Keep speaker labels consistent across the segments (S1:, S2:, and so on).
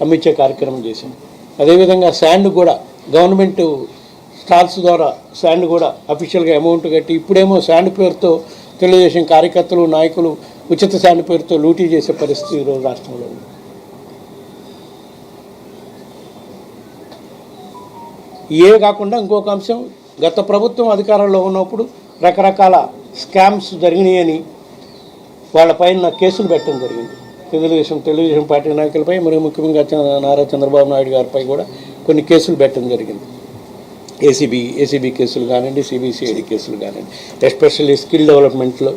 S1: అమ్మించే కార్యక్రమం చేశాం. అదేవిధంగా శాండ్ కూడా గవర్నమెంట్ స్టాల్స్ ద్వారా శాండ్ కూడా అఫీషియల్గా అమౌంట్ కట్టి, ఇప్పుడేమో శాండ్ పేరుతో తెలుగుదేశం కార్యకర్తలు నాయకులు ఉచిత శాండ్ పేరుతో లూటీ చేసే పరిస్థితి ఈరోజు రాష్ట్రంలో ఉంది. ఇవే కాకుండా ఇంకొక అంశం, గత ప్రభుత్వం అధికారంలో ఉన్నప్పుడు రకరకాల స్కామ్స్ జరిగినాయని వాళ్ళపైన కేసులు పెట్టడం జరిగింది. తెలుగుదేశం పార్టీ నాయకులపై, మరియు ముఖ్యంగా నారా చంద్రబాబు నాయుడు గారిపై కూడా కొన్ని కేసులు పెట్టడం జరిగింది. ఏసీబీ కేసులు కానివ్వండి, సిబిసిఐడి కేసులు కానివ్వండి, ఎస్పెషల్లీ స్కిల్ డెవలప్మెంట్లో,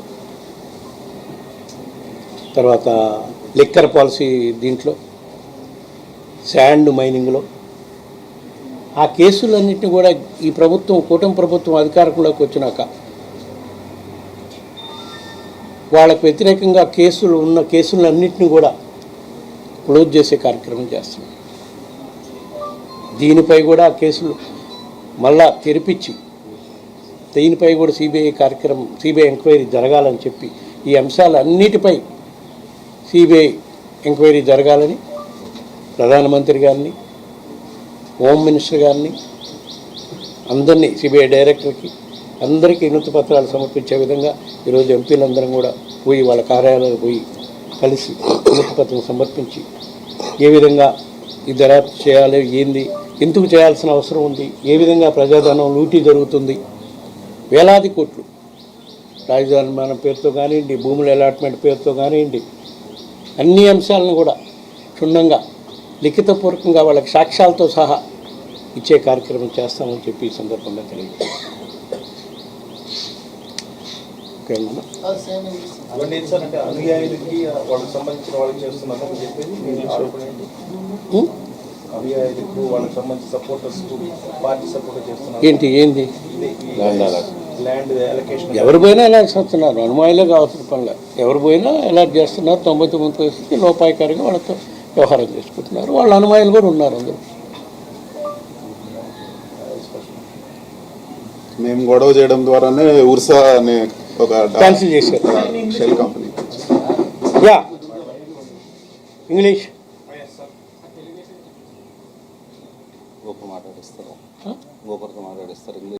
S1: తర్వాత లిక్కర్ పాలసీ దీంట్లో, శాండ్ మైనింగ్లో. ఆ కేసులన్నింటినీ కూడా ఈ ప్రభుత్వం, కూటమి ప్రభుత్వం అధికారంలోకి వచ్చినాక వాళ్ళకు వ్యతిరేకంగా కేసులన్నింటినీ కూడా క్లోజ్ చేసే కార్యక్రమం చేస్తున్నాం. దీనిపై కూడా కేసులు మళ్ళా తెరిపించి దీనిపై కూడా సిబిఐ ఎంక్వైరీ జరగాలని చెప్పి, ఈ అంశాలన్నిటిపై సిబిఐ ఎంక్వైరీ జరగాలని ప్రధానమంత్రి గారిని, హోమ్ మినిస్టర్ గారిని, అందరినీ, సిబిఐ డైరెక్టర్కి అందరికీ వినతి పత్రాలు సమర్పించే విధంగా ఈరోజు ఎంపీలందరం కూడా పోయి వాళ్ళ కార్యాలయాలకు పోయి కలిసి వినతి పత్రం సమర్పించి ఏ విధంగా ఈ దర్యాప్తు చేయాలి, ఏంది, ఎందుకు చేయాల్సిన అవసరం ఉంది, ఏ విధంగా ప్రజాధనం లూటీ జరుగుతుంది, వేలాది కోట్లు రాజధాని నిర్మాణం పేరుతో కానివ్వండి, భూముల అలాట్మెంట్ పేరుతో కానివ్వండి, అన్ని అంశాలను కూడా క్షుణ్ణంగా లిఖితపూర్వకంగా వాళ్ళకి సాక్ష్యాలతో సహా ఇచ్చే కార్యక్రమం చేస్తామని చెప్పి ఈ సందర్భంగా తెలియదు. ఏంటి ఎవరు పోయినా అలాట్ చేస్తున్నారు, అనుమానులే కావాల్సిన పనులు. ఎవరు పోయినా అలాట్ చేస్తున్నారు. 99% లోపాయకారిగా వాళ్ళతో వ్యవహారం చేసుకుంటున్నారు. వాళ్ళ అనుమానులు కూడా ఉన్నారు అందరూ.
S2: మేము గొడవ చేయడం ద్వారానే ఉర్సా అనే ఒక
S1: క్యాన్సిల్ చేశారు.
S2: Shell company.
S1: యా ఇంగ్లీష్
S3: మాట్లాడిస్తారు, మాట్లాడిస్తారు.